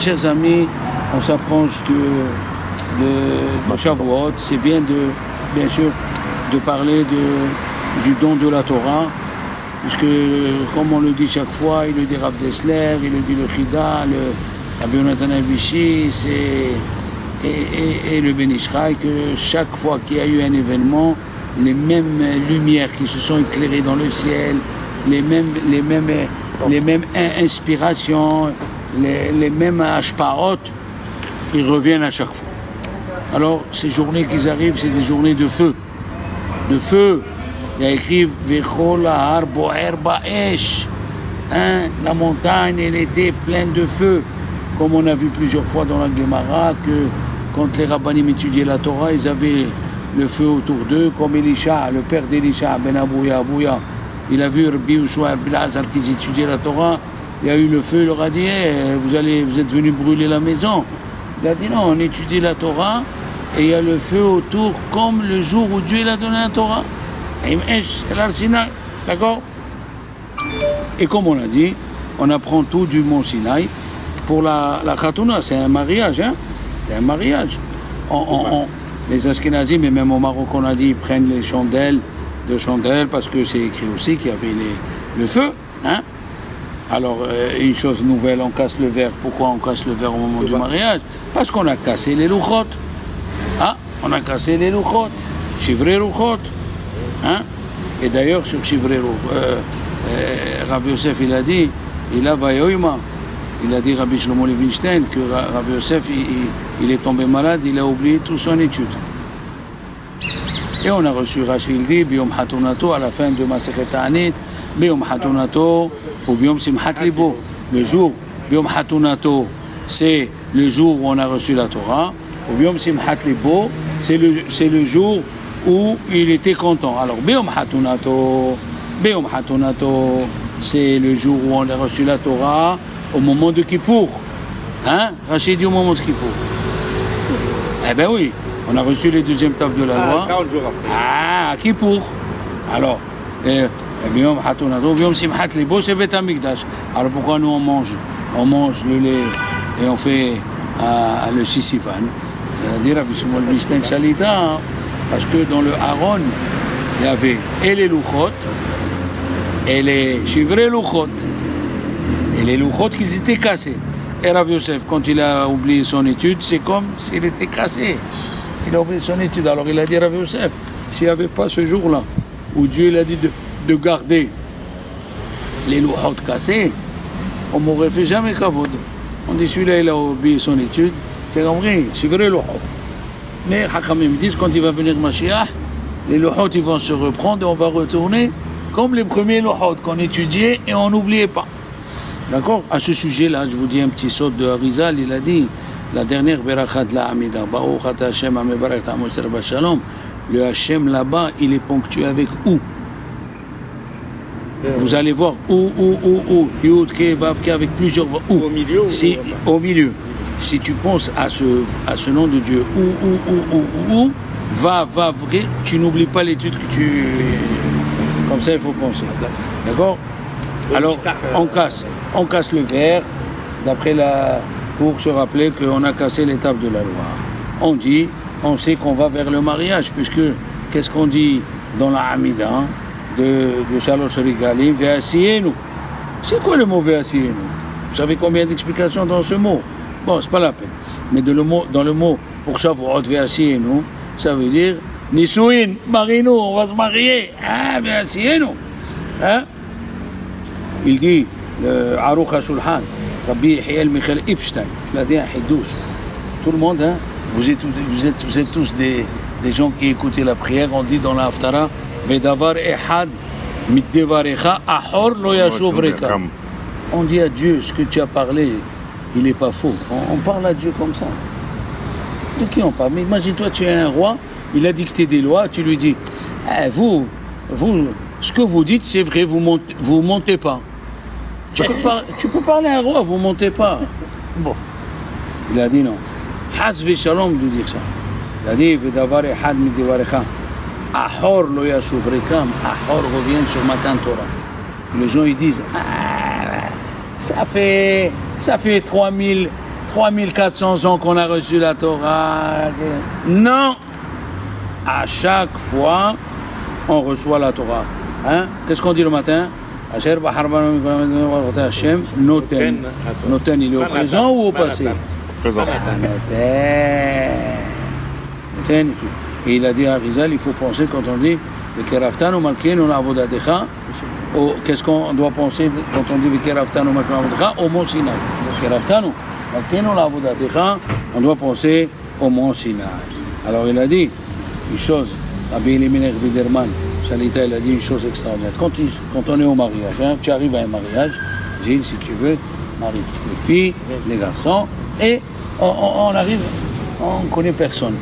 chers amis, on s'approche de Shavuot. C'est bien sûr, de parler du don de la Torah, puisque, comme on le dit chaque fois, il le dit Rav Dessler, il le dit le Chida, le Rabbi Yonatan Abishi, et le Ben Ishraï, que chaque fois qu'il y a eu un événement, les mêmes lumières qui se sont éclairées dans le ciel, les mêmes inspirations, les mêmes ashpaot, ils reviennent à chaque fois. Alors, ces journées qui arrivent, c'est des journées de feu. De feu. Il y a écrit Vechol Har Boer Ba'esh. La montagne, elle était pleine de feu. Comme on a vu plusieurs fois dans la Gemara, que quand les rabbanim étudiaient la Torah, ils avaient le feu autour d'eux, comme Elisha, le père d'Elisha, Ben Abouya, il a vu Rabbi Yoshua Rabbi Elazar qui étudiaient la Torah, il y a eu le feu, il leur a dit vous êtes venus brûler la maison. Il a dit non, on étudie la Torah et il y a le feu autour comme le jour où Dieu il a donné la Torah. D'accord? Et comme on a dit, on apprend tout du mont Sinaï. Pour la Khatouna, c'est un mariage, hein? C'est un mariage. Les Ashkenazim, et même au Maroc, on a dit, ils prennent les chandelles parce que c'est écrit aussi qu'il y avait le feu, hein? Alors, une chose nouvelle, on casse le verre. Pourquoi on casse le verre au moment du mariage? Parce qu'on a cassé les louchot. Ah, on a cassé les louchot. Chivré louchot. Hein? Et d'ailleurs, sur Chivré Rav Yosef, il a dit, il a vayoyma. Il a dit Rabbi Shlomo Levinstein que Rav Yosef, il est tombé malade, il a oublié toute son étude. Et on a reçu Rashi, il dit, Biom Hatunato, à la fin de Masechet Ta'anit, Biom Hatunato, ou Biom Simchat Libo. Le jour, Biom Hatunato, c'est le jour où on a reçu la Torah, ou Biom Simchat Libo, c'est le jour où il était content. Alors, Biom Hatunato, c'est le jour où on a reçu la Torah, au moment de Kippour. Hein? Rachid dit au moment de Kippour. Eh bien oui, on a reçu les deuxièmes tables de la loi. 40 jours après. À Kippour. Alors, Biom Hatunato, Biom Simchat Libo, c'est Bet Hamikdash. Alors pourquoi nous on mange le lait et on fait le Sisifan? C'est-à-dire, parce que dans le Aaron, il y avait et les louchot, et les chivrés louchot. Et les louchot qui étaient cassés. Et Rav Yosef, quand il a oublié son étude, c'est comme s'il était cassé. Il a oublié son étude. Alors il a dit à Rav Yosef, s'il n'y avait pas ce jour-là, où Dieu il a dit de garder les louchot cassés, on m'aurait fait jamais kavod. On dit celui-là, il a oublié son étude, c'est compris, c'est vrai louchot. Mais Hakamim disent, quand il va venir Mashiach, les louchot ils vont se reprendre et on va retourner comme les premiers louchot qu'on étudiait et on n'oubliait pas. D'accord? À ce sujet-là, je vous dis un petit saut de Harizal, il a dit, la dernière Berachat de la Hamida, Baruch Ata Hashem Amebarak Ta'amot Serba Shalom, le Hashem là-bas, il est ponctué avec ou. Vous allez voir ou, Yud, Ke, Vav, Ke, avec plusieurs ou. Au milieu. Au milieu. Si tu penses à ce nom de Dieu, ou, Vav, Ke, tu n'oublies pas l'étude que tu... Comme ça, il faut penser. D'accord? Alors, on casse le verre, pour se rappeler qu'on a cassé l'étape de la loi. On sait qu'on va vers le mariage, puisque, qu'est-ce qu'on dit dans la Hamida de Shalosh Rigalim, Ve'asiyenu. C'est quoi le mot Ve'asiyenu? Vous savez combien d'explications dans ce mot? Bon, c'est pas la peine. Mais dans le mot, pour Shavuot, Ve'asiyenu, ça veut dire, Nisuin, marino, on va se marier. Ah, Ve'asiyenu. Hein? Il dit, le Aruch HaShulchan, Rabbi Yehiel Michael Epstein, il a dit un hidouch. Tout le monde, hein, vous êtes tous des gens qui écoutaient la prière, on dit dans la Haftara, Vedavar Ehad, Mitdevarecha, Ahor lo yashuv reka. On dit à Dieu, ce que tu as parlé, il n'est pas faux. On parle à Dieu comme ça. De qui on parle? Mais imagine-toi, tu es un roi, il a dicté des lois, tu lui dis, vous, ce que vous dites, c'est vrai, vous montez pas. Tu peux parler à un roi, vous montez pas. Bon. Il a dit non. Hasvi shalom de dire ça. Il a dit, Vedavar ehad mitdevarecha. Ahor lo yashuv rekam. Ahor revient sur Matan Torah. Les gens ils disent, ça fait 3000 3400 ans qu'on a reçu la Torah. Non. À chaque fois, on reçoit la Torah. Hein? Qu'est-ce qu'on dit le matin? Hashem, Noten. Noten, il est au présent ou au passé? Présent. Noten. Et il a dit à Rizal, il faut penser quand on dit Vekeraftanu Malkeinu La'avodatecha. Qu'est-ce qu'on doit penser quand on dit Vekeraftanu Malkeinu La'avodatecha? Au mont Sinaï. Vekeraftanu Malkeinu La'avodatecha, on doit penser au mont Sinaï. Alors il a dit une chose, Rabbi Elimelech Biderman, Shalita, il a dit une chose extraordinaire. Quand on est au mariage, hein, tu arrives à un mariage, Gilles, si tu veux, marie toutes les filles, les garçons, et on arrive, on ne connaît personne.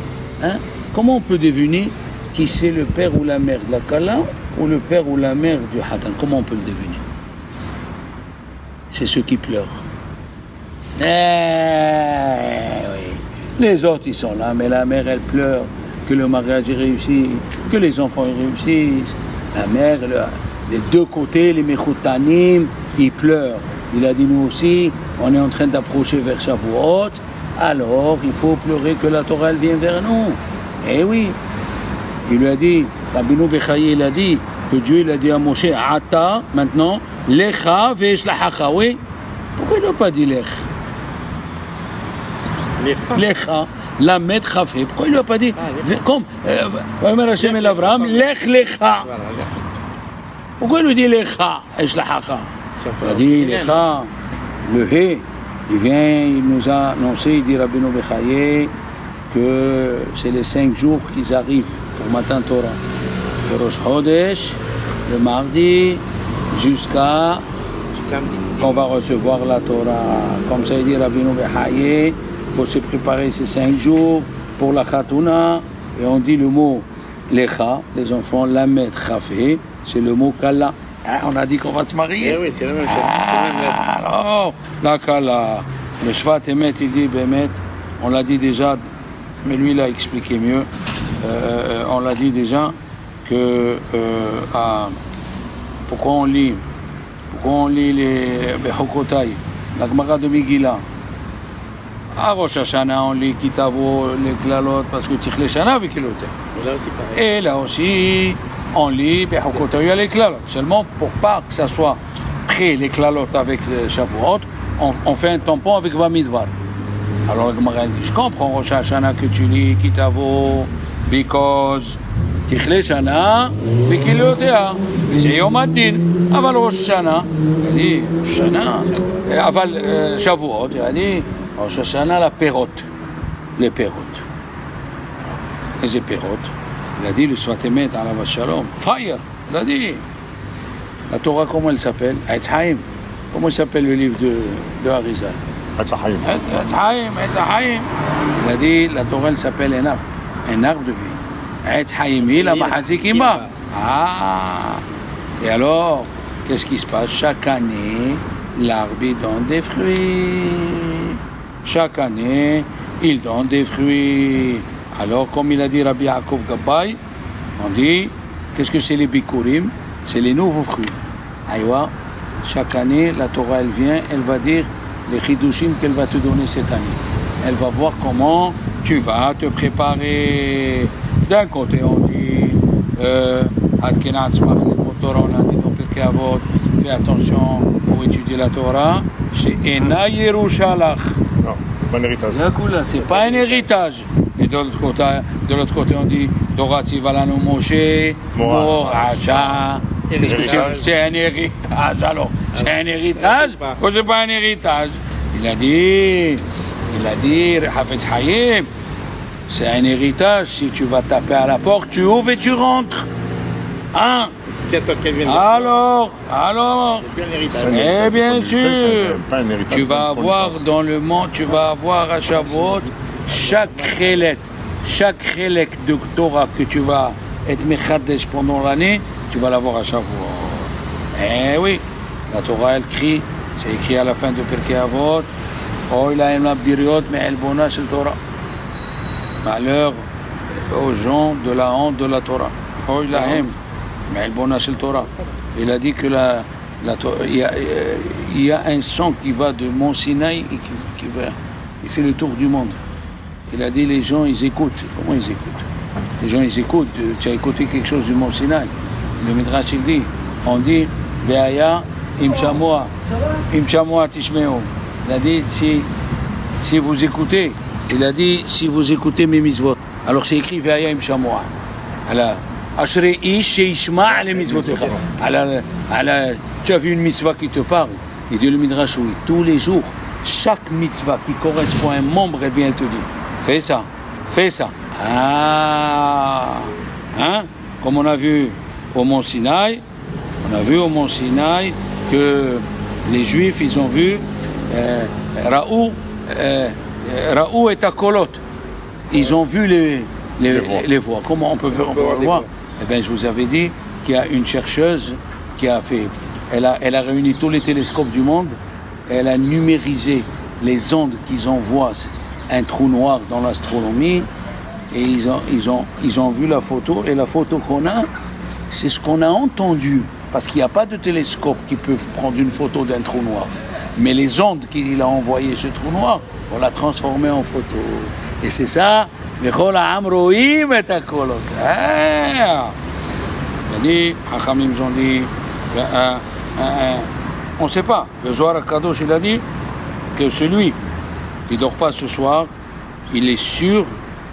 Hein? Comment on peut deviner qui c'est le père ou la mère de la Kala ou le père ou la mère du Hatan? Comment on peut le deviner? C'est ceux qui pleurent. Oui. Les autres, ils sont là, mais la mère, elle pleure que le mariage est réussi, que les enfants réussissent. La mère, les deux côtés, les Mechoutanim, ils pleurent. Il a dit, nous aussi, on est en train d'approcher vers Shavuot, alors il faut pleurer que la Torah, elle vienne vers nous. Eh oui. Il lui a dit, Rabbeinu Bechaye, il a dit, que Dieu, il a dit à Moshe, Ata, maintenant, Lecha ve'eshlachacha. Oui. Pourquoi il n'a pas dit Lech? Lecha. La mettre Chafé. Pourquoi il ne lui a pas dit comme Omer Hashem el Avram, Lech Lecha. Pourquoi il lui dit Lecha, Eshlachacha? Il a dit Lecha, le He, il nous a annoncé, il dit Rabbeinu Bechaye, que c'est les 5 jours qu'ils arrivent pour Matan Torah. Le Rosh Chodesh, le mardi, jusqu'à qu'on va recevoir la Torah. Comme ça, il dit Rabbeinu Bechaye, il faut se préparer ces 5 jours pour la Khatouna. Et on dit le mot Lecha, les enfants, la mettre Chafé, c'est le mot Kala. Hein, on a dit qu'on va se marier. Eh oui, c'est la même chose. Alors, la Kala. Le Shvat Emet, il dit Bemet, on l'a dit déjà, mais lui il a expliqué mieux. On l'a dit déjà que pourquoi on lit les Bechokotai, la Gemara de Megillah. À Rosh Hashanah, on lit Kitavo, les Klalot, parce que Tichle Shana avec Kiloté. Et là aussi, on lit Bechokotai les Klalot. Seulement, pour pas que ça soit près les Klalot avec Shavuot, on fait un tampon avec Bamidbar. Alors, la Gemara dit, je comprends Rosh Hashanah que tu lis Kitavo, because Tichle Shana, Bekilotea, c'est Yom Hadin. Aval Rosh Hashanah, il a dit, Rosh Hashanah, aval Shavuot, il a dit, Rosh Hashanah, la pérote, les pérotes. Les pérotes, il a dit, le Svatemet, Alav Shalom, fire, il a dit. La Torah, comment elle s'appelle? Etz Haim. Comment il s'appelle le livre de Harizal? Etz Haim. Il a dit, la Torah, elle s'appelle un arbre de vie. Etz Haimi, la Mahazikima. Ah. Et alors, qu'est-ce qui se passe? Chaque année, l'arbre donne des fruits. Chaque année, il donne des fruits. Alors, comme il a dit Rabbi Yaakov Gabbai, on dit, qu'est-ce que c'est les bikurim? C'est les nouveaux fruits. Aïwa, chaque année, la Torah, elle vient, elle va dire les chidushim qu'elle va te donner cette année. Elle va voir comment tu vas te préparer. D'un côté, on dit, Adkenat Smach, les Torah, on a dit dans Pirkei Avot, fais attention pour étudier la Torah, chez Ena Yerushalach. Non, c'est pas un héritage. C'est pas un héritage. Et de l'autre côté, on dit Torah Tzivalanu Moshe, Moracha. Qu'est-ce que c'est? C'est un héritage. Alors, c'est un héritage ou c'est pas un héritage? Il a dit, Hafetz Haïm, c'est un héritage. Si tu vas taper à la porte, tu ouvres et tu rentres. Hein? Alors, et bien sûr, tu vas avoir dans le monde, tu vas avoir à Shavuot, chaque chélek de Torah que tu vas être mechadesh pendant l'année, tu vas l'avoir à Shavuot. Eh oui, la Torah elle crie, c'est écrit à la fin de Pirkei Avot, Oy lahem labiriot me'elbona shel Torah. Malheur aux gens de la honte de la Torah. Oy lahem me'elbona shel Torah. Il a dit que il y a un sang qui va de Mont Sinaï et qui va. il fait le tour du monde. Il a dit les gens, ils écoutent. Comment ils écoutent? Les gens, ils écoutent. Tu as écouté quelque chose du Mont Sinaï. Le Midrash, il dit, on dit, Ve'aya imshamoa, imshamoa tishmeo. Il a dit, si vous écoutez, il a dit, si vous écoutez mes mitzvot. Alors c'est écrit, Ve'aya imshamoa. Alors, Ashre ish sheishma' les mitzvotecha. Alors, tu as vu une mitzvah qui te parle? Il dit le Midrash, oui, tous les jours, chaque mitzvah qui correspond à un membre, elle vient, elle te dit, fais ça, fais ça. Ah, hein? Comme on a vu au Mont Sinaï, que les Juifs, ils ont vu Raou et Takolot. Ils ont vu les voix. Comment on peut voir les voix? Eh bien, je vous avais dit qu'il y a une chercheuse qui a fait, elle a réuni tous les télescopes du monde, elle a numérisé les ondes qu'ils envoient un trou noir dans l'astronomie, et ils ont vu la photo, et la photo qu'on a, c'est ce qu'on a entendu, parce qu'il n'y a pas de télescope qui peut prendre une photo d'un trou noir. Mais les ondes qu'il a envoyées, ce trou noir, on l'a transformé en photo. Et c'est ça, Vechol ha'am ro'im et hakolot. Il Hachamim ont dit, on ne sait pas. Le Zohar HaKadosh, il a dit que celui qui ne dort pas ce soir, il est sûr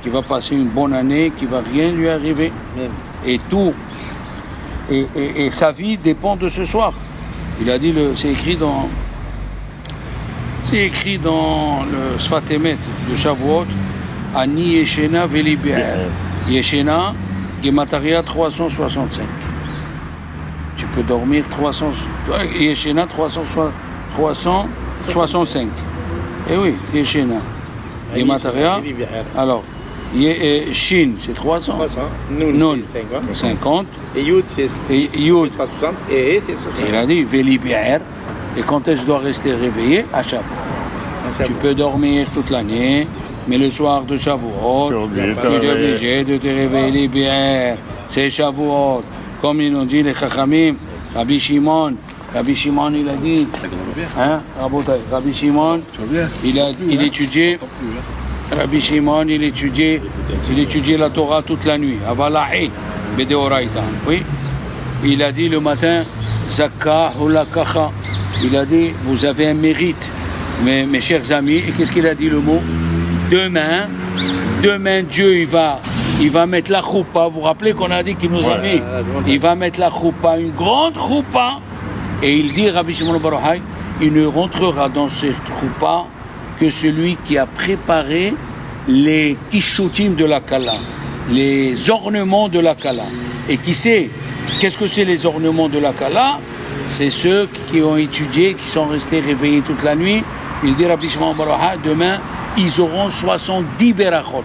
qu'il va passer une bonne année, qu'il ne va rien lui arriver. Et tout, et sa vie dépend de ce soir. Il a dit, c'est écrit dans le Sfat Emet de Shavuot, Ani Yeshena Veli Be'er. Yeshena, Gemataria 365. Tu peux dormir 300, Yeshena 365. Eh oui, Yeshena. Gemataria, alors, Shin, c'est 300. Nun, 50. Et Yud, c'est 360. Et c'est 60. Il a dit, Veli Be'er. Et quand est-ce que je dois rester réveillé? À Shavuot. Tu peux dormir toute l'année, mais le soir de Shavuot, tu es obligé de te réveiller bien. C'est Shavuot. Comme ils ont dit les Chachamim, Rabbi Shimon, il a dit, hein, Rabbi Shimon, il étudiait, Rabbi Shimon, il étudiait la Torah toute la nuit, Avala'i, Bedeoraita. Oui. Il a dit le matin, Zakka Hulakacha. Il a dit, vous avez un mérite, mes chers amis. Et qu'est-ce qu'il a dit le mot? Demain, Dieu, il va mettre la choupa. Vous vous rappelez qu'on a dit qu'il nous a mis? Il va mettre la choupa, une grande choupa. Et il dit, Rabbi Shimon bar Yochai, il ne rentrera dans cette choupa que celui qui a préparé les kishutim de la Kala, les ornements de la Kala. Et qui sait, qu'est-ce que c'est les ornements de la Kala? C'est ceux qui ont étudié, qui sont restés réveillés toute la nuit. Il dit Rabbi Shimon bar Yochai, demain, ils auront 70 berachot.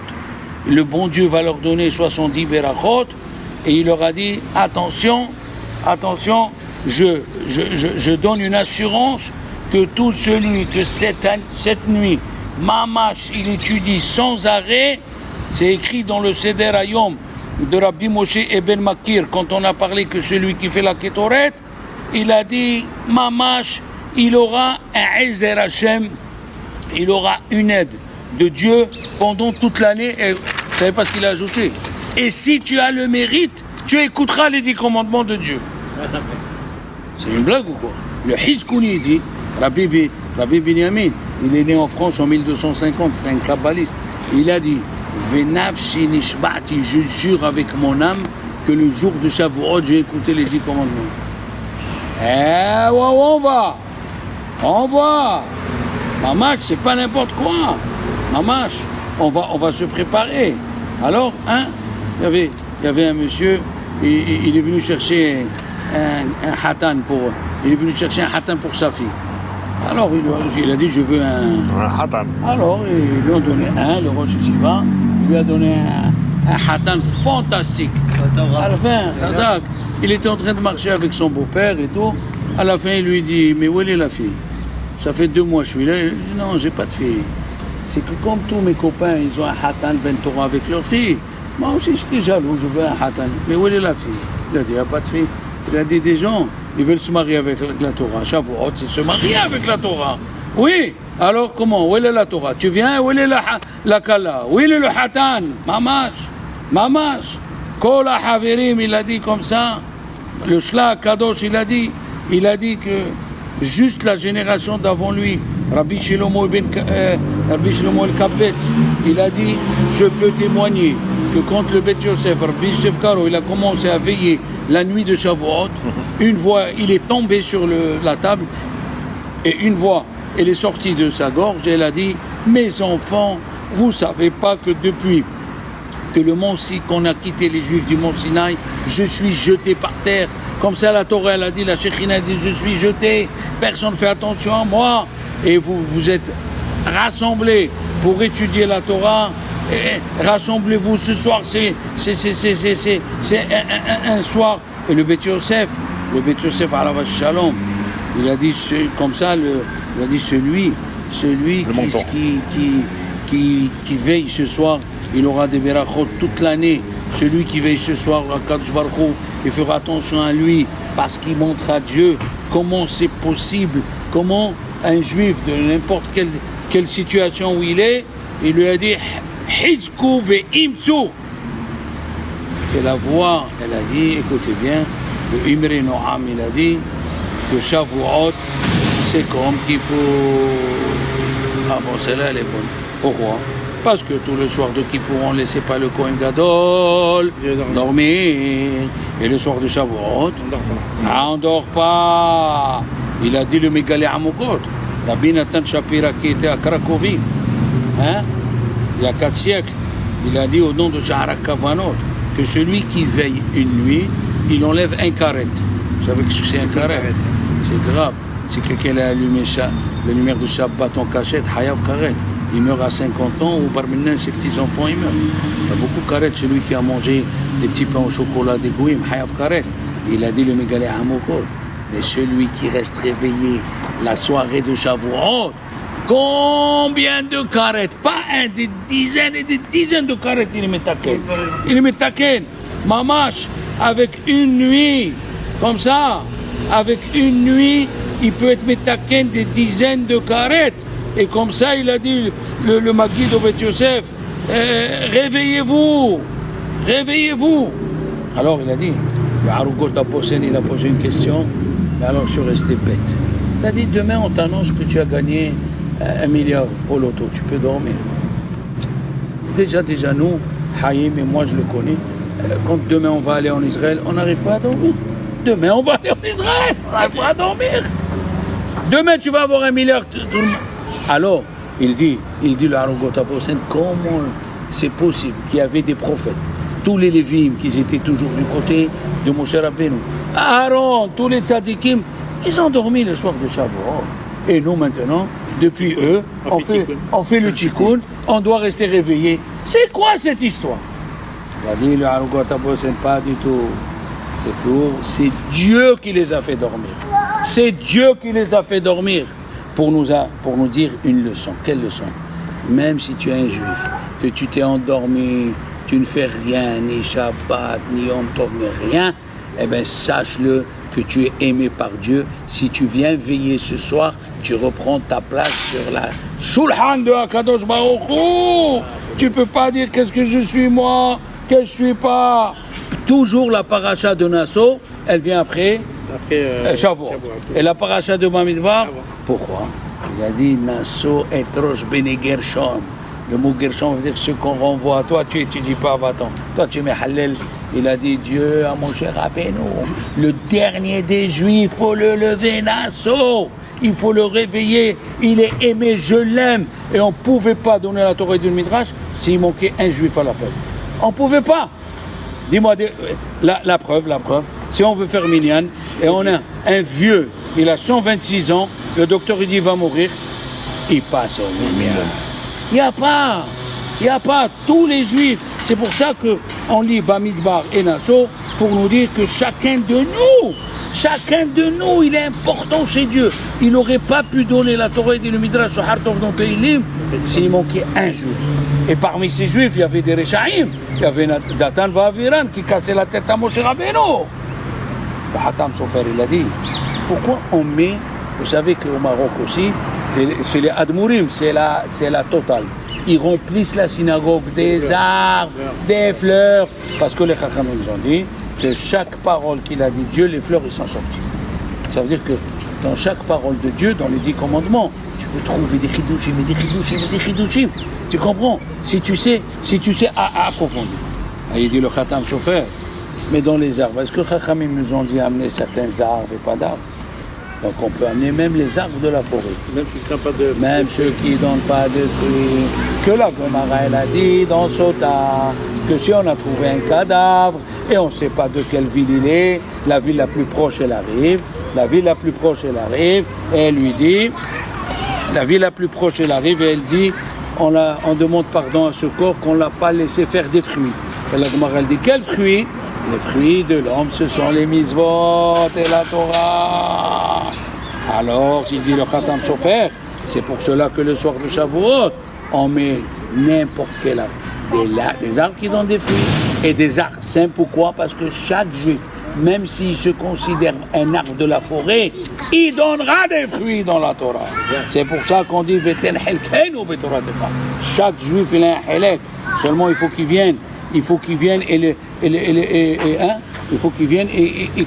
Le bon Dieu va leur donner 70 berachot. Et il leur a dit, attention, je donne une assurance que tout celui que cette nuit, Mamash, il étudie sans arrêt. C'est écrit dans le Seder Hayom de Rabbi Moshe Eben Makir, quand on a parlé que celui qui fait la Ketoret, il a dit, Mamash, il aura un Ezer Hashem, il aura une aide de Dieu pendant toute l'année. Et vous savez pas ce qu'il a ajouté? Et si tu as le mérite, tu écouteras les 10 commandements de Dieu. C'est une blague ou quoi? Le Hizkouni dit, Rabbi Binyamin, il est né en France en 1250, c'est un kabbaliste. Il a dit, Venafshi Nishbati, je jure avec mon âme que le jour de Shavuot, j'ai écouté les 10 commandements. Eh, on va. Mamash, c'est pas n'importe quoi. Mamash, on va se préparer. Alors, hein, il y avait un monsieur, il est venu chercher un hatan pour sa fille. Alors, il a dit, je veux un hatan. Alors, ils lui ont donné le Rosh Yeshiva, il lui a donné un hatan fantastique. À la fin, Chazak, il était en train de marcher avec son beau-père et tout. À la fin, il lui dit, mais où est la fille? Ça fait 2 mois que je suis là. Il dit, non, j'ai pas de fille. C'est que comme tous mes copains, ils ont un hatan ben Torah avec leur fille. Moi aussi, j'étais jaloux, je veux un hatan. Mais où est la fille? Il a dit, il n'y a pas de fille. Il a dit, des gens, ils veulent se marier avec la Torah. Shavuot, c'est se marier avec la Torah. Oui, alors comment? Où est la Torah? Tu viens, où est la Kala? Où est le Hatan? Mamash. Kola Haverim, il a dit comme ça. Le Shla Kadosh, il a dit que juste la génération d'avant lui, Rabbi Shlomo el-Kabetz, il a dit, je peux témoigner que quand le Beth Yosef, Rabbi Yosef Karo, il a commencé à veiller la nuit de Shavuot, une voix, il est tombé sur la table, et une voix, elle est sortie de sa gorge, et elle a dit, mes enfants, vous savez pas que depuis que le mont qu'on a quitté les Juifs du mont Sinaï, je suis jeté par terre. Comme ça, la Torah, elle a dit, la Shekhina a dit, je suis jeté, personne ne fait attention à moi. Et vous êtes rassemblés pour étudier la Torah. Et rassemblez-vous ce soir, c'est un soir. Et le Beth Yosef, Alav Shalom, il a dit comme ça, il a dit celui qui veille ce soir, il aura des berachot toute l'année. Celui qui veille ce soir, Kadosh Baruch Hu, il fera attention à lui parce qu'il montre à Dieu comment c'est possible, comment un juif de n'importe quelle situation où il est, il lui a dit Hizku ve'imtsu. Et la voix, elle a dit, écoutez bien, le Imre Noam, il a dit que Shavuot, c'est comme Kippour. Ah bon, celle-là, elle est bonne. Pourquoi? Parce que tout le soir de Kippour, on ne laissait pas le Kohen Gadol dormir. Et le soir de Shavuot, on ne dort pas. Il a dit le Megalé Hamokot. Rabbi Nathan Shapira qui était à Cracovie, il y a 4 siècles, il a dit au nom de Shahar Kavanot que celui qui veille une nuit, il enlève un karet. Vous savez ce que c'est un karet? C'est grave. Si quelqu'un a allumé la lumière de Shabbat en cachette, Hayav karet. Il meurt à 50 ans, ou Barminan, ses petits-enfants, ils meurent. Il y a beaucoup de karet, celui qui a mangé des petits pains au chocolat, des gouim, Hayav karet. Il a dit le Megalé Hamokot. Mais celui qui reste réveillé la soirée de Shavuot, combien de karet? Pas un, des dizaines et des dizaines de karet, il est metaken. Il est metaken. Mamash, avec une nuit, comme ça, avec une nuit, il peut être metaken des dizaines de karet. Et comme ça, il a dit, le Maguid au Beth Yosef, réveillez-vous. Alors il a dit, le Harugot Aposen, il a posé une question, mais alors je suis resté bête. Il a dit, demain on t'annonce que tu as gagné 1 milliard au loto, tu peux dormir. Déjà nous, Haïm et moi je le connais, quand demain on va aller en Israël, on n'arrive pas à dormir. Demain on va aller en Israël, on n'arrive pas à dormir. Demain tu vas avoir 1 milliard. Alors, il dit le Harugot Aposen, comment c'est possible qu'il y avait des prophètes, tous les Lévim qui étaient toujours du côté de Moshe Rabbeinu, Aaron, tous les tzadikim, ils ont dormi le soir de Shavuot. Et nous maintenant, depuis eux, on fait le tikkun, on doit rester réveillé. C'est quoi cette histoire? Il a dit le Harugot Aposen, pas du tout. C'est Dieu qui les a fait dormir. C'est Dieu qui les a fait dormir. Pour nous dire une leçon. Quelle leçon? Même si tu es un juif, que tu t'es endormi, tu ne fais rien, ni Shabbat, ni Yom Tov, ni rien, eh bien sache-le que tu es aimé par Dieu. Si tu viens veiller ce soir, tu reprends ta place sur la Shulchan de Akadosh Baruch Hu. Tu peux pas dire qu'est-ce que je suis moi, que je suis pas. Toujours la paracha de Nassau, elle vient après Shavuot. Et la paracha de Bamidbar, pourquoi? Il a dit Nassau et Rosh Bene Gershon. Le mot Gershon veut dire ce qu'on renvoie. Toi, tu étudies pas, va-t'en. Toi, tu mets Hallel. Il a dit Dieu à Moshe Rabbeinu, le dernier des Juifs, il faut le lever, Nassau. Il faut le réveiller. Il est aimé, je l'aime. Et on ne pouvait pas donner la Torah du Midrash s'il manquait un Juif à l'appel. On ne pouvait pas. Dis-moi la preuve. Si on veut faire minyan, et on a un vieux, il a 126 ans, le docteur il dit il va mourir, il passe au minyan. Il n'y a pas tous les juifs. C'est pour ça qu'on lit Bamidbar et Nassau pour nous dire que chacun de nous, il est important chez Dieu. Il n'aurait pas pu donner la Torah et le Midrash au Hartov dans Teilim s'il manquait un juif. Et parmi ces juifs, il y avait des Rechaïm. Il y avait Datan Vaviran qui cassait la tête à Moshe Rabbeinu. Le Hatam Sofer, il a dit, pourquoi on met, vous savez qu'au Maroc aussi, Chez les Admourim, c'est la totale. Ils remplissent la synagogue des arbres, des fleurs, parce que les Chachamim nous ont dit que chaque parole qu'il a dit Dieu, les fleurs, ils sont sortis. Ça veut dire que dans chaque parole de Dieu, dans les 10 commandements, tu peux trouver des chidushim et des chidushim et des chidushim. Tu comprends? Si tu sais approfondir. Ah, il dit le Khatam Sofer, mais dans les arbres, est-ce que Chachamim nous ont dit amener certains arbres et pas d'arbres? Donc on peut amener même les arbres de la forêt. Même ceux qui ne donnent pas de fruits. Que la Gemara elle a dit dans Sota, que si on a trouvé un cadavre et on ne sait pas de quelle ville il est, la ville la plus proche elle arrive, et elle lui dit, et elle dit, on demande pardon à ce corps qu'on ne l'a pas laissé faire des fruits. Et la Gemara elle dit, quels fruits? Les fruits de l'homme, ce sont les mitzvot et la Torah. Alors, il dit le Khatam Sofer, c'est pour cela que le soir de Shavuot, on met n'importe quel arbre. Des arbres qui donnent des fruits et des arbres sains. Pourquoi? Parce que chaque juif, même s'il se considère un arbre de la forêt, il donnera des fruits dans la Torah. C'est pour ça qu'on dit Veten Helken ou Betorah Tefa. Chaque juif, il a un Helek. Seulement, il faut qu'il vienne et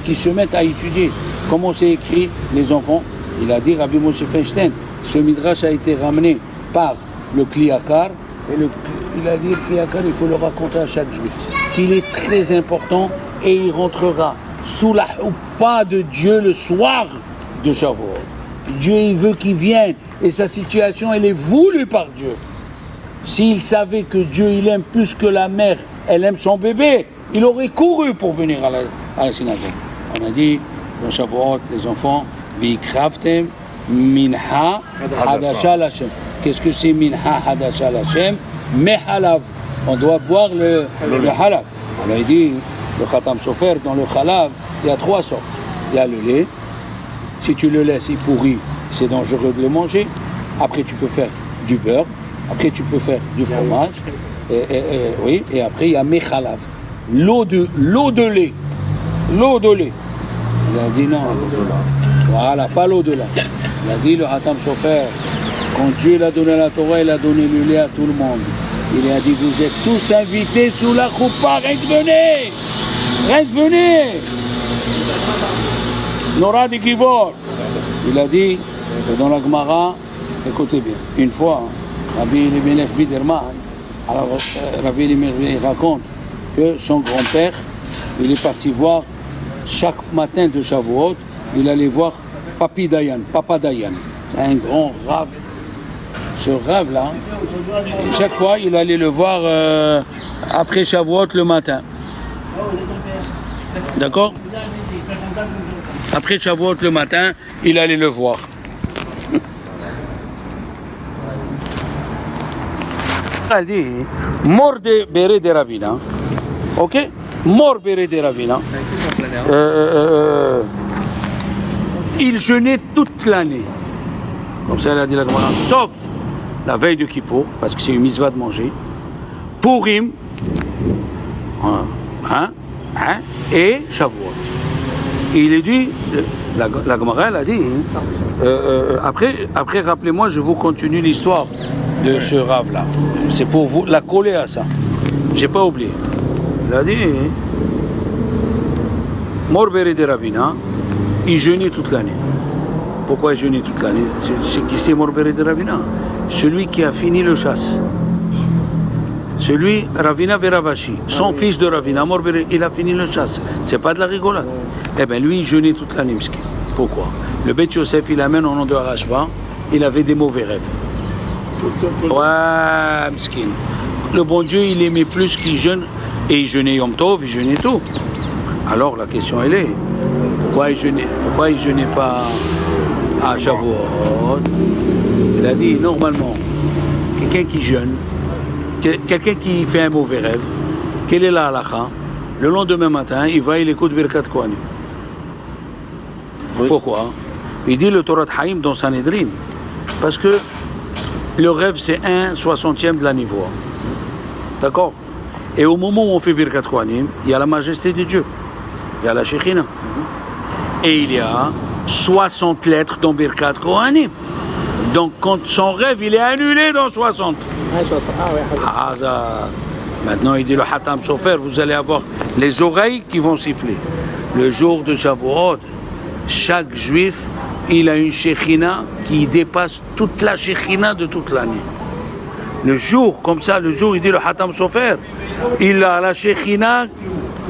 qu'ils se mettent à étudier. Comment c'est écrit, les enfants? Il a dit, Rabbi Moshe Feinstein, ce midrash a été ramené par le Kliakar, et il a dit, le Kliakar, il faut le raconter à chaque juif, qu'il est très important, et il rentrera sous la choupa de Dieu le soir de Shavuot. Dieu, il veut qu'il vienne, et sa situation, elle est voulue par Dieu. S'il savait que Dieu, il aime plus que la mère, elle aime son bébé, il aurait couru pour venir à la synagogue. On a dit, dans Shavuot, les enfants, Vikravtem minha hadasha l'Hashem. Qu'est-ce que c'est minha hadasha l'Hashem? Mehalav. On doit boire le halav. On a dit, le Khatam Sofer, dans le halav, il y a 3 sortes. Il y a le lait. Si tu le laisses, il pourrit, c'est dangereux de le manger. Après, tu peux faire du beurre. Après, tu peux faire du fromage. Oui, et après, il y a mechalav. L'eau de lait. L'eau de lait. Il a dit non. Voilà, pas l'eau de lait. Il a dit le Khatam Sofer, quand Dieu l'a donné la Torah, il a donné le lait à tout le monde. Il a dit, vous êtes tous invités sous la choupa, venez. Nora de Givor. Il a dit, dans la Gemara, écoutez bien, une fois, Rabbi Elimelech Biderman, alors Rabbi Elimelech raconte que son grand-père, il est parti voir chaque matin de Shavuot, il allait voir Papa Dayan, un grand rave. Ce rave-là, chaque fois, il allait le voir après Shavuot le matin. D'accord? Après Shavuot le matin, il allait le voir. Elle dit, mort de Béré de Ravina. Ok? Mort Béré de Ravina. Il jeûnait toute l'année. Comme ça, elle a dit la Gemara, sauf la veille de Kippour, parce que c'est une mitzvah de manger. Purim, et Shavuot. Il est dit, la Gemara, elle a dit, après, rappelez-moi, je vous continue l'histoire de ce rave-là. C'est pour vous la coller à ça. J'ai pas oublié. Il a dit, Morberi de Ravina, il jeûnait toute l'année. Pourquoi il jeûnait toute l'année? C'est qui c'est Morberi de Ravina? Celui qui a fini le chasse. Celui, Ravina Veravashi, son fils de Ravina, Morberi, il a fini le chasse. C'est pas de la rigolade. Eh bien, lui, il jeûnait toute l'année, miskin. Pourquoi? Le Beth Yosef, il amène au nom de Harashba, il avait des mauvais rêves. Ouais, miskin. Le bon Dieu, il aimait plus qu'il jeûne, et il jeûnait Yom Tov, il jeûnait tout. Alors, la question, elle est, pourquoi il jeûnait pas à Shavuot? Il a dit, normalement, quelqu'un qui jeûne, quelqu'un qui fait un mauvais rêve, quelle est la halakha? Le lendemain matin, il va, il écoute Birkat Kohanim. Oui. Pourquoi? Il dit le Torah de Haïm dans Sanhedrin. Parce que le rêve, c'est 1/60 de la niveau. D'accord? Et au moment où on fait Birkat Kohanim, il y a la majesté de Dieu. Il y a la Shekhina. Et il y a 60 lettres dans Birkat Kohanim. Donc, quand son rêve, il est annulé dans 60. Ah, ça. Maintenant, il dit le Hatam Sofer, vous allez avoir les oreilles qui vont siffler. Le jour de Shavuot, chaque juif, il a une Shekhina qui dépasse toute la Shekhina de toute l'année. Le jour, comme ça, le jour, il dit le Hatam Sofer, il a la Shekhina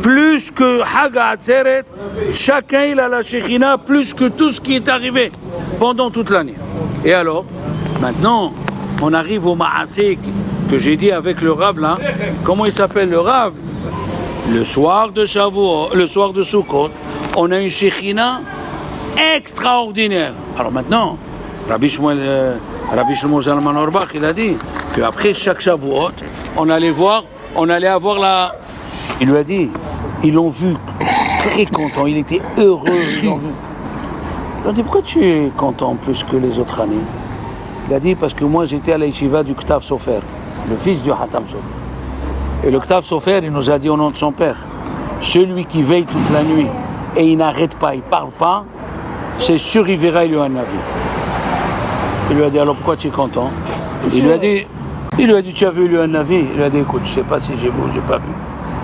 plus que Haga Atzeret. Chacun, il a la Shekhina plus que tout ce qui est arrivé pendant toute l'année. Et alors, maintenant, on arrive au Ma'asek que j'ai dit avec le Rav là. Comment il s'appelle le Rav? Le soir de Shavuot, le soir de Sukkot, on a une Shekhina extraordinaire. Alors maintenant, Rabbi Shmuel Zalman Auerbach, il a dit qu'après chaque Shavuot, on allait avoir la... Il lui a dit, ils l'ont vu très content, il était heureux, ils l'ont vu. Il a dit, pourquoi tu es content plus que les autres années? Il a dit, parce que moi j'étais à la yeshiva du Ktav Sofer, le fils du Hatam Sofer. Et le Ktav Sofer, il nous a dit au nom de son père, celui qui veille toute la nuit et il n'arrête pas, il ne parle pas, c'est sûr il verra il y a un Navi. Il lui a dit, alors pourquoi tu es content? Il lui a dit, tu as vu un Navi? Il lui a dit, écoute, je ne sais pas si j'ai vu ou je n'ai pas vu.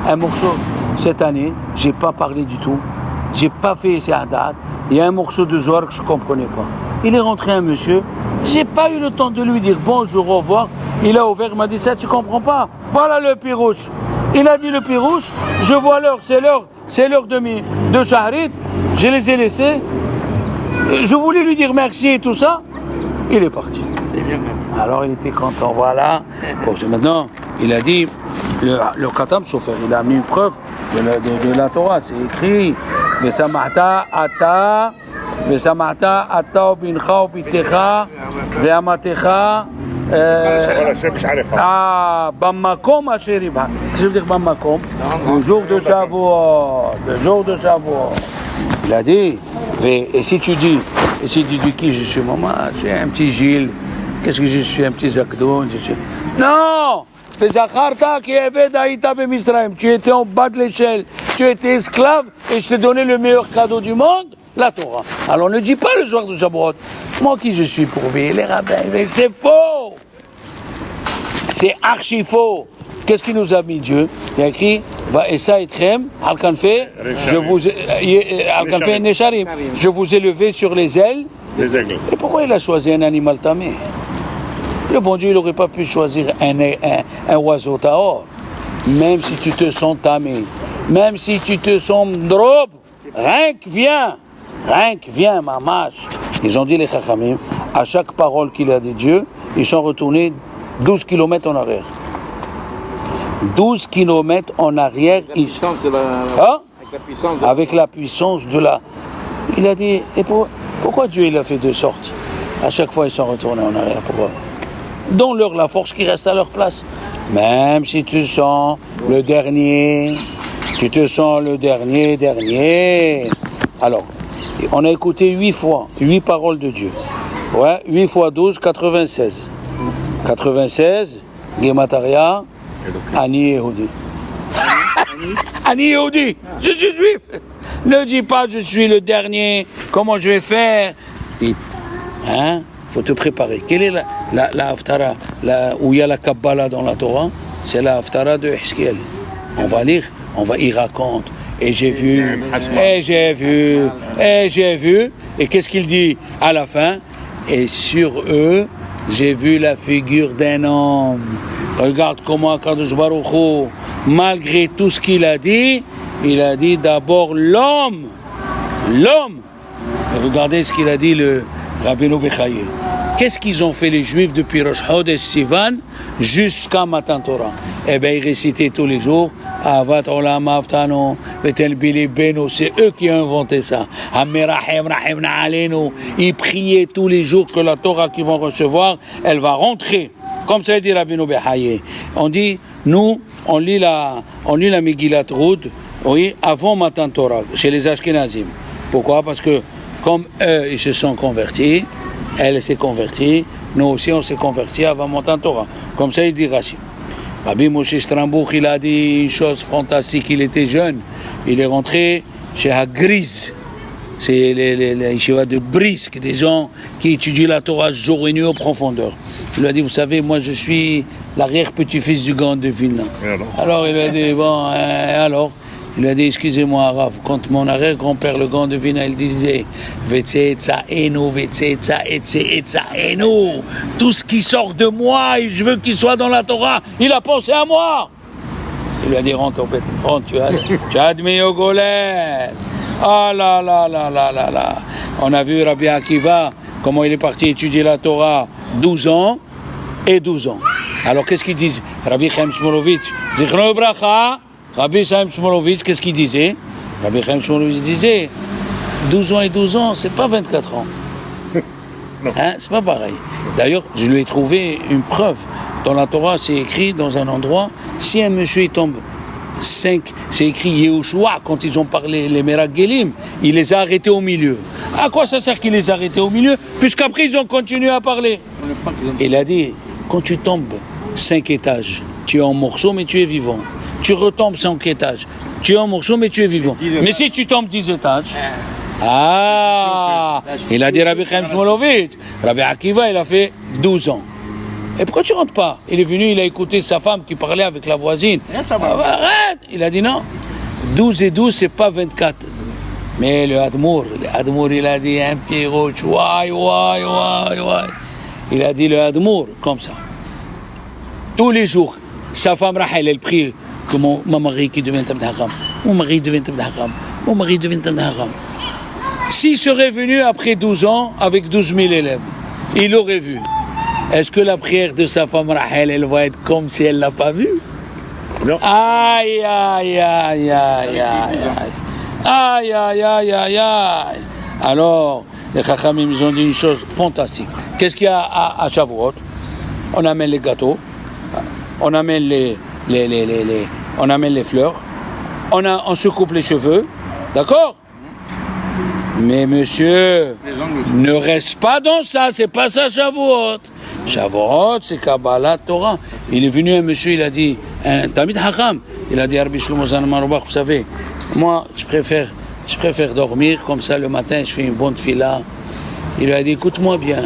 Un morceau, cette année, je n'ai pas parlé du tout, je n'ai pas fait ces hadat. Il y a un morceau de Zohar que je ne comprenais pas. Il est rentré un monsieur, j'ai pas eu le temps de lui dire bonjour, au revoir. Il a ouvert, il m'a dit ça, tu comprends pas? Voilà le pirouche. Il a dit le pirouche, je vois l'heure, c'est l'heure de Shahrit, je les ai laissés. Je voulais lui dire merci et tout ça, il est parti. C'est bien même. Alors il était content, voilà. Bon, maintenant, il a dit, le Khatam Sofer, il a mis une preuve de la Torah, c'est écrit. Vesamata ata bincha ubitecha ve'amatecha bamakom asher ibha. Qu'est-ce que je veux dire bamakom? Le jour de Shavuot. Il a dit, et si tu dis qui je suis, maman, je suis un petit Gilles, qu'est-ce que je suis, un petit Zakdoun? Non! Tu étais en bas de l'échelle, tu étais esclave et je t'ai donné le meilleur cadeau du monde, la Torah. Alors ne dis pas le soir de Shavuot, moi qui je suis pour veiller les rabbins, mais c'est faux. C'est archi faux. Qu'est-ce qu'il nous a mis Dieu? Il a écrit Va Essa Etrem, Al-Kanfé, je vous ai levé sur les ailes. Les aigles. Et pourquoi il a choisi un animal tamé? Le bon Dieu, il n'aurait pas pu choisir un oiseau tahor. Même si tu te sens tamé, même si tu te sens drobe, rien que viens, mamash. Ils ont dit les chachamim, à chaque parole qu'il a dit Dieu, ils sont retournés 12 km en arrière. 12 km en arrière. Avec la puissance de la... Il a dit, et pourquoi Dieu il a fait de sorte? À chaque fois, ils sont retournés en arrière. Pourquoi? Donne-leur la force qui reste à leur place. Même si tu sens le dernier, tu te sens le dernier. Alors, on a écouté 8 fois, 8 paroles de Dieu. Ouais, 8 fois 12, 96. 96, Gemataria, Ani Yehudi. Ani Yehudi, je suis juif. Ne dis pas je suis le dernier, comment je vais faire? Dis, hein? Faut te préparer. Quelle est la Haftara où il y a la Kabbalah dans la Torah? C'est la Haftara de Hizkiel. On va lire, il raconte. Et j'ai vu. Et qu'est-ce qu'il dit à la fin? Et sur eux, j'ai vu la figure d'un homme. Regarde comment Kadosh Baruch Hu, malgré tout ce qu'il a dit d'abord l'homme. Et regardez ce qu'il a dit le Rabbeinu Bechaye. Qu'est-ce qu'ils ont fait les Juifs depuis Rosh Chodesh Sivan jusqu'à Matan Torah? Eh bien, ils récitaient tous les jours Avat Olam Aftano, Vetel Bili Beno, c'est eux qui ont inventé ça. Hamerachem Rachemna Alenu. Ils priaient tous les jours que la Torah qu'ils vont recevoir, elle va rentrer. Comme ça dit Rabbeinu Bechaye. On dit, nous, on lit la Megillat Ruth, oui, avant Matan Torah, chez les Ashkenazim. Pourquoi? Parce que comme eux, ils se sont convertis, elle s'est convertie, nous aussi on s'est convertis avant Matan Torah. Comme ça il dit Rashi. Rabbi Moshe Strambuch, il a dit une chose fantastique, il était jeune, il est rentré chez Hagriz. c'est les yeshivas de Brisk, des gens qui étudient la Torah jour et nuit en profondeur. Il lui a dit, vous savez, moi je suis l'arrière-petit-fils du Gaon de Vilna. Alors il lui a dit, bon, alors il lui a dit, excusez-moi, Rav, quand mon arrière-grand-père, le Gaon de Vilna, il disait Vetseetzaenu, Vetseetzaenu, tout ce qui sort de moi, et je veux qu'il soit dans la Torah, il a pensé à moi. Il lui a dit, rentre, tu as admis au Golel. Ah là là là là là là. On a vu Rabbi Akiva, comment il est parti étudier la Torah 12 ans et 12 ans. Alors qu'est-ce qu'ils disent? Rabbi Chaim Shmulevitch, Zichrono Bracha, Rabbi Chaim Shmulevitch, qu'est-ce qu'il disait? Rabbi Chaim Shmulevitch disait 12 ans et 12 ans, c'est pas 24 ans. Hein, c'est pas pareil. D'ailleurs, je lui ai trouvé une preuve. Dans la Torah, c'est écrit dans un endroit, si un monsieur il tombe 5, c'est écrit Yehoshua, quand ils ont parlé les Meragelim, il les a arrêtés au milieu. À quoi ça sert qu'il les a arrêtés au milieu? Puisqu'après ils ont continué à parler. Il a dit, quand tu tombes 5 étages, tu es en morceaux mais tu es vivant. Tu retombes 5 étages, tu es en morceaux mais tu es vivant. Mais si tu tombes 10 étages, il a dit Rabbi Chaim Shmulevitch, Rabbi Akiva il a fait 12 ans. Et pourquoi tu rentres pas? Il est venu, il a écouté sa femme qui parlait avec la voisine. Arrête! Il a dit non. 12 et 12, c'est pas 24. Mais le Admour, il a dit un pied rouge. Ouai. Il a dit le Admour, comme ça. Tous les jours, sa femme Rahel, elle prie que mon mari qui devient Talmid Chacham. Mon mari devient Talmid Chacham. Mon mari devient Talmid Chacham. S'il serait venu après 12 ans avec 12 000 élèves, il aurait vu. Est-ce que la prière de sa femme Rahel, elle va être comme si elle ne l'a pas vue? Non. Aïe. Alors, les Chachamim, ils ont dit une chose fantastique. Qu'est-ce qu'il y a à Shavuot? On amène les gâteaux, on amène on amène les fleurs, on se coupe les cheveux, d'accord? Mais monsieur, ne reste pas dans ça, c'est pas ça Shavuot. Shavuot, c'est Kabbalat Torah. Il est venu un monsieur, il a dit, un Talmid Chacham, il a dit, Rabbi Shlomo Zalman Auerbach, vous savez, moi, je préfère dormir, comme ça, le matin, je fais une bonne fila. Il lui a dit, écoute-moi bien,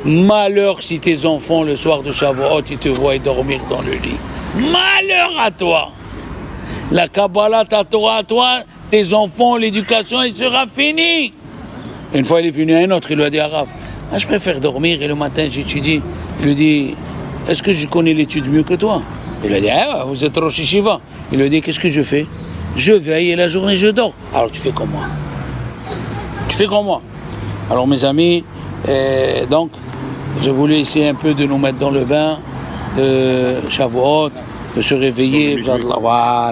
malheur si tes enfants, le soir de Shavuot, ils te voient dormir dans le lit. Malheur à toi. La Kabbalat Torah à toi, tes enfants, l'éducation, il sera fini. Une fois, il est venu un autre, il lui a dit, Arav, je préfère dormir et le matin, j'étudie. Je lui dis, est-ce que je connais l'étude mieux que toi? Il lui a dit, vous êtes Rosh Yeshiva. Il lui a dit, qu'est-ce que je fais? Je veille et la journée, je dors. Alors, tu fais comme moi. Alors, mes amis, donc, je voulais essayer un peu de nous mettre dans le bain de Shavuot, de se réveiller. Voilà.